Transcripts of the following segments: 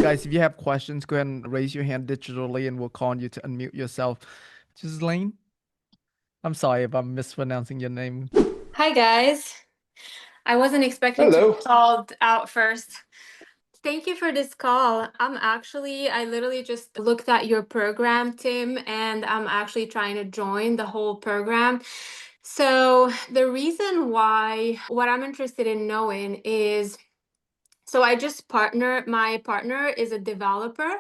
Guys, if you have questions, go ahead and raise your hand digitally and we'll call on you to unmute yourself. Lane, I'm sorry if I'm mispronouncing your name. Hi guys. I wasn't expecting to be Hello. called out first. Thank you for this call. I literally just looked at your program, Tim, and I'm actually trying to join the whole program. So, the reason why, what I'm interested in knowing is my partner is a developer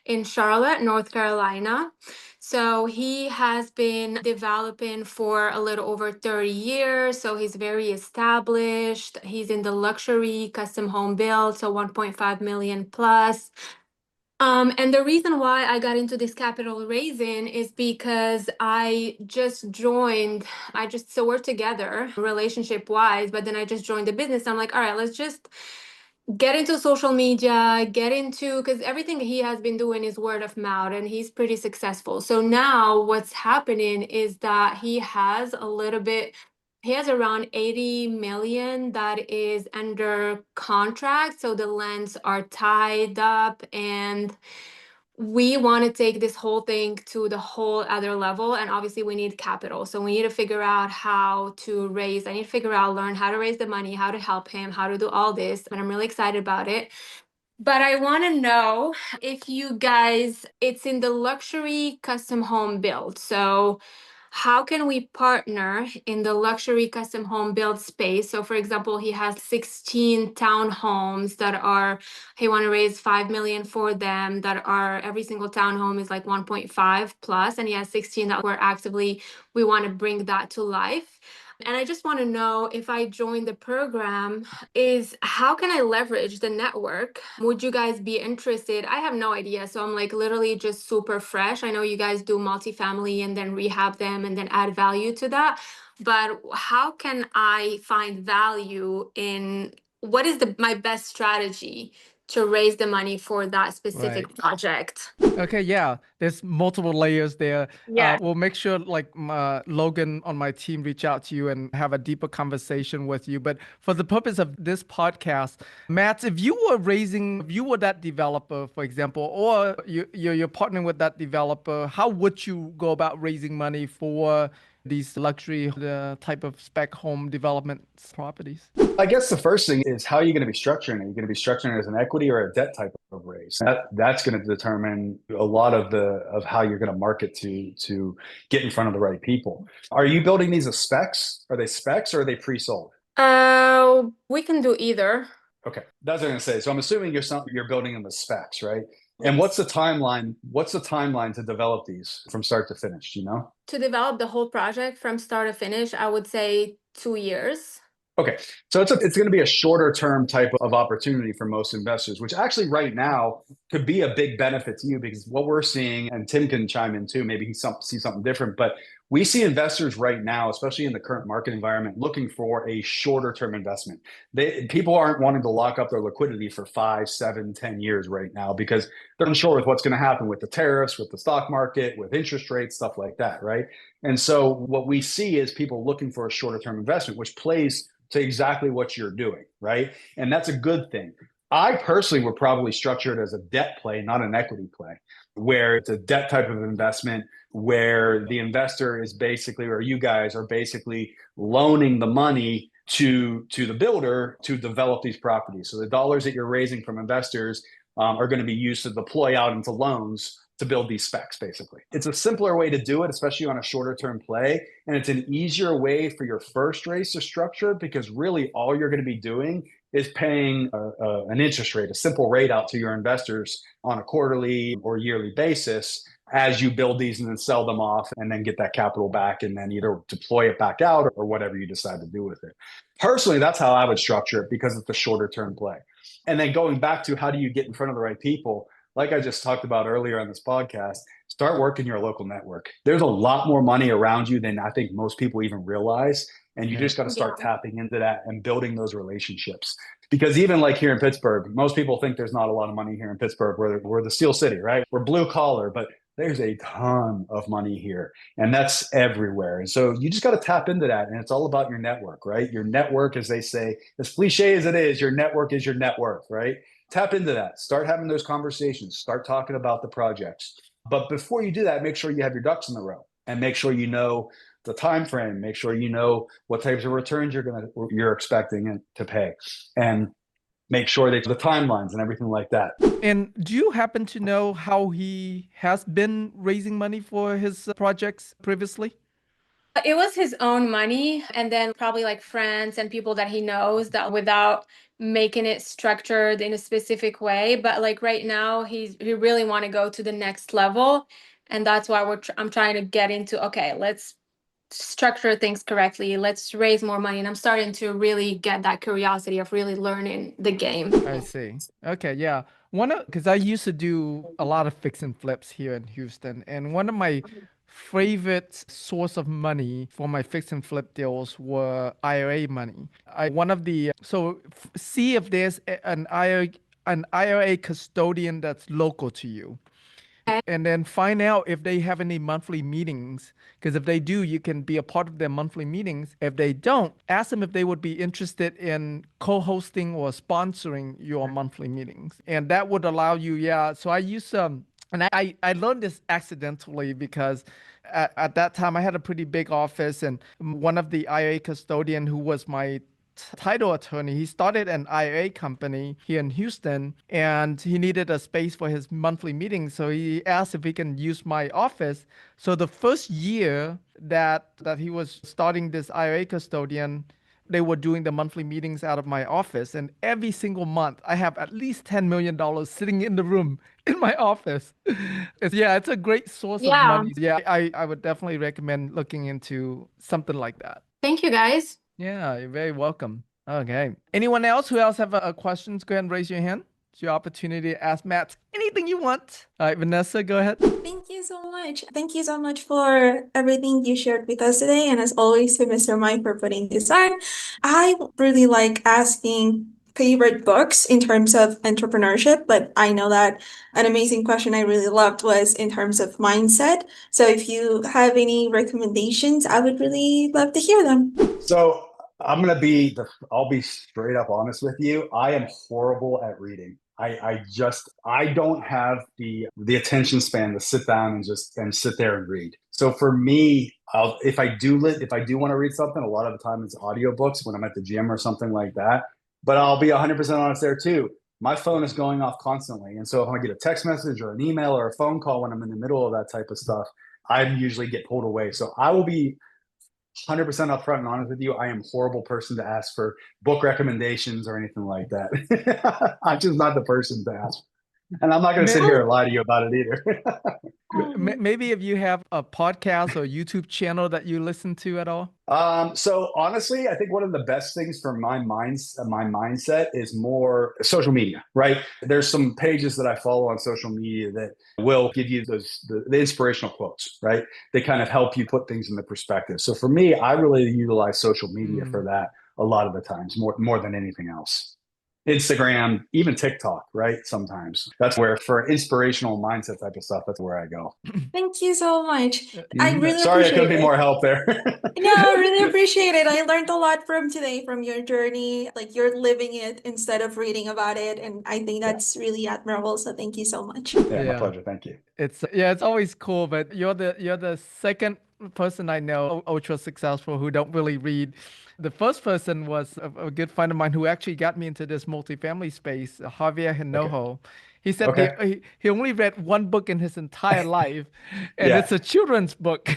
in Charlotte, North Carolina. So he has been developing for a little over 30 years. So he's very established. He's in the luxury custom home build, so 1.5 million plus. And the reason why I got into this capital raising is because so we're together relationship wise, but then I just joined the business. I'm like, all right, let's just get into social media, because everything he has been doing is word of mouth and he's pretty successful. So now what's happening is that he has around 80 million that is under contract. So the lands are tied up and we want to take this whole thing to the whole other level, and obviously we need capital, so we need to figure out learn how to raise the money, how to help him, how to do all this, and I'm really excited about it. But I want to know if you guys, it's in the luxury custom home build. So how can we partner in the luxury custom home build space? So for example, he has 16 townhomes he want to raise 5 million for them, that are, every single townhome is like 1.5 plus, and he has 16 that we want to bring that to life. And I just want to know, if I join the program, is how can I leverage the network? Would you guys be interested? I have no idea. So I'm like literally just super fresh. I know you guys do multifamily and then rehab them and then add value to that. But how can I find value in what is my best strategy to raise the money for that Right. specific project? Okay, yeah, there's multiple layers there. Yeah. We'll make sure Logan on my team reach out to you and have a deeper conversation with you. But for the purpose of this podcast, Matt, if you were that developer, for example, or you're partnering with that developer, how would you go about raising money for these luxury type of spec home development properties? I guess the first thing is, how are you going to be structuring it? Are you going to be structuring it as an equity or a debt type of raise? That's going to determine a lot of how you're going to market to get in front of the right people. Are you building these as specs? Are they specs or are they pre-sold? We can do either. Okay, that's what I'm going to say. So I'm assuming you're building them as specs, right? And Yes. what's the timeline? What's the timeline to develop these from start to finish? Do you know? To develop the whole project from start to finish, I would say 2 years. Okay, so it's going to be a shorter term type of opportunity for most investors, which actually right now could be a big benefit to you, because what we're seeing, and Tim can chime in too, maybe sees something different, but we see investors right now, especially in the current market environment, looking for a shorter term investment. People aren't wanting to lock up their liquidity for 5, 7, 10 years right now, because they're unsure with what's going to happen with the tariffs, with the stock market, with interest rates, stuff like that, right? And so what we see is people looking for a shorter term investment, which plays to exactly what you're doing, right? And that's a good thing. I personally would probably structure it as a debt play, not an equity play, where it's a debt type of investment where the investor is basically, or you guys are basically loaning the money to the builder to develop these properties. So the dollars that you're raising from investors are going to be used to deploy out into loans to build these specs, basically. It's a simpler way to do it, especially on a shorter term play. And it's an easier way for your first raise to structure, because really all you're going to be doing is paying an interest rate, a simple rate out to your investors on a quarterly or yearly basis as you build these and then sell them off and then get that capital back and then either deploy it back out or whatever you decide to do with it. Personally, that's how I would structure it, because it's a shorter term play. And then going back to how do you get in front of the right people, like I just talked about earlier on this podcast, start working your local network. There's a lot more money around you than I think most people even realize. And you just got to start tapping into that and building those relationships. Because even like here in Pittsburgh, most people think there's not a lot of money here in Pittsburgh. We're the steel city, right? We're blue collar, but there's a ton of money here, and that's everywhere. And so you just got to tap into that. And it's all about your network, right? Your network, as they say, as cliche as it is, your network is your net worth, right? Tap into that. Start having those conversations. Start talking about the projects. But before you do that, make sure you have your ducks in a row and make sure you know the time frame. Make sure you know what types of returns you're expecting to pay, and make sure that the timelines and everything like that. And do you happen to know how he has been raising money for his projects previously? It was his own money, and then probably like friends and people that he knows, that without making it structured in a specific way. But like right now, he really want to go to the next level, and that's why I'm trying to get into, okay, let's structure things correctly. Let's raise more money. And I'm starting to really get that curiosity of really learning the game. I see. Okay, yeah. Because I used to do a lot of fix and flips here in Houston, and one of my favorite source of money for my fix and flip deals were IRA money. See if there's an IRA custodian that's local to you. And then find out if they have any monthly meetings. Because if they do, you can be a part of their monthly meetings. If they don't, ask them if they would be interested in co-hosting or sponsoring your monthly meetings. And that would allow you, yeah. So I use and I learned this accidentally because at that time I had a pretty big office, and one of the IRA custodian who was my title attorney, he started an IRA company here in Houston, and he needed a space for his monthly meetings. So he asked if he can use my office. So the first year that he was starting this IRA custodian, they were doing the monthly meetings out of my office. And every single month, I have at least $10 million sitting in the room in my office. It's a great source of money. Yeah, I would definitely recommend looking into something like that. Thank you, guys. Yeah, you're very welcome. Okay. Anyone else who else have questions? Go ahead and raise your hand. It's your opportunity to ask Matt anything you want. All right, Vanessa, go ahead. Thank you so much. Thank you so much for everything you shared with us today. And as always, to Mr. Mike for putting this on. I really like asking favorite books in terms of entrepreneurship, but I know that an amazing question I really loved was in terms of mindset. So if you have any recommendations, I would really love to hear them. So I'll be straight up honest with you. I am horrible at reading. I don't have the attention span to sit down and sit there and read. So for me, if I do want to read something, a lot of the time it's audiobooks when I'm at the gym or something like that. But I'll be 100% honest there too. My phone is going off constantly. And so if I get a text message or an email or a phone call when I'm in the middle of that type of stuff, I usually get pulled away. So I will be 100% upfront and honest with you. I am a horrible person to ask for book recommendations or anything like that. I'm just not the person to ask. And I'm not going to sit here and lie to you about it either. Maybe if you have a podcast or YouTube channel that you listen to at all? So honestly, I think one of the best things for my mindset is more social media, right? There's some pages that I follow on social media that will give you the inspirational quotes, right? They kind of help you put things into perspective. So for me, I really utilize social media for that a lot of the times, more than anything else. Instagram, even TikTok, right? Sometimes that's where, for inspirational mindset type of stuff, that's where I go. Thank you so much. I really Sorry, I couldn't be more help there. No, I really appreciate it. I learned a lot from today, from your journey. Like, you're living it instead of reading about it, and I think that's really admirable. So thank you so much. Yeah, my pleasure. Thank you. It's always cool, but you're the second person I know ultra successful who don't really read. The first person was a good friend of mine who actually got me into this multifamily space, Javier Hinojo. Okay. He said he only read one book in his entire life, and it's a children's book.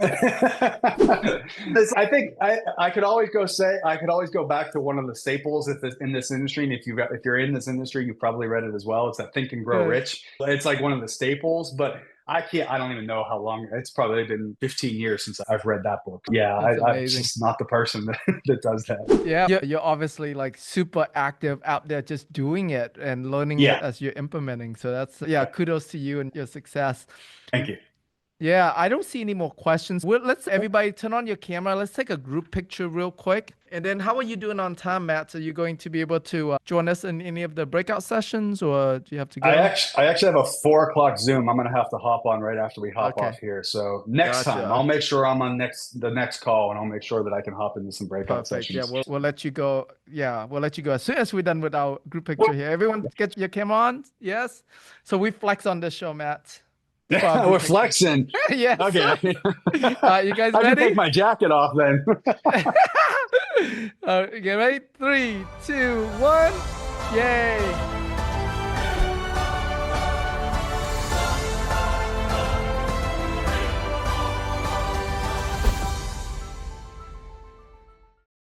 I think I could always go back to one of the staples in this industry. And if you're in this industry, you've probably read it as well. It's that Think and Grow Rich. It's like one of the staples, but I don't even know how long. It's probably been 15 years since I've read that book. Yeah, I'm just not the person that does that. Yeah, you're obviously like super active out there just doing it and learning it as you're implementing. So that's, kudos to you and your success. Thank you. Yeah, I don't see any more questions. Let's everybody turn on your camera. Let's take a group picture real quick. And then how are you doing on time, Matt? Are you going to be able to join us in any of the breakout sessions or do you have to go? I actually have a 4 o'clock Zoom. I'm gonna have to hop on right after we hop Okay. off here. So next time, Gotcha. I'll make sure I'm on the next call, and I'll make sure that I can hop into some breakout Perfect. Yeah, sessions. we'll let you go. Yeah, we'll let you go as soon as we're done with our group picture here. Everyone get your camera on. Yes. So we flex on this show, Matt. For our We're group picture. flexing. Yes. Okay. You guys I can ready? take my jacket off then. Get ready? 3, 2, 1. Yay.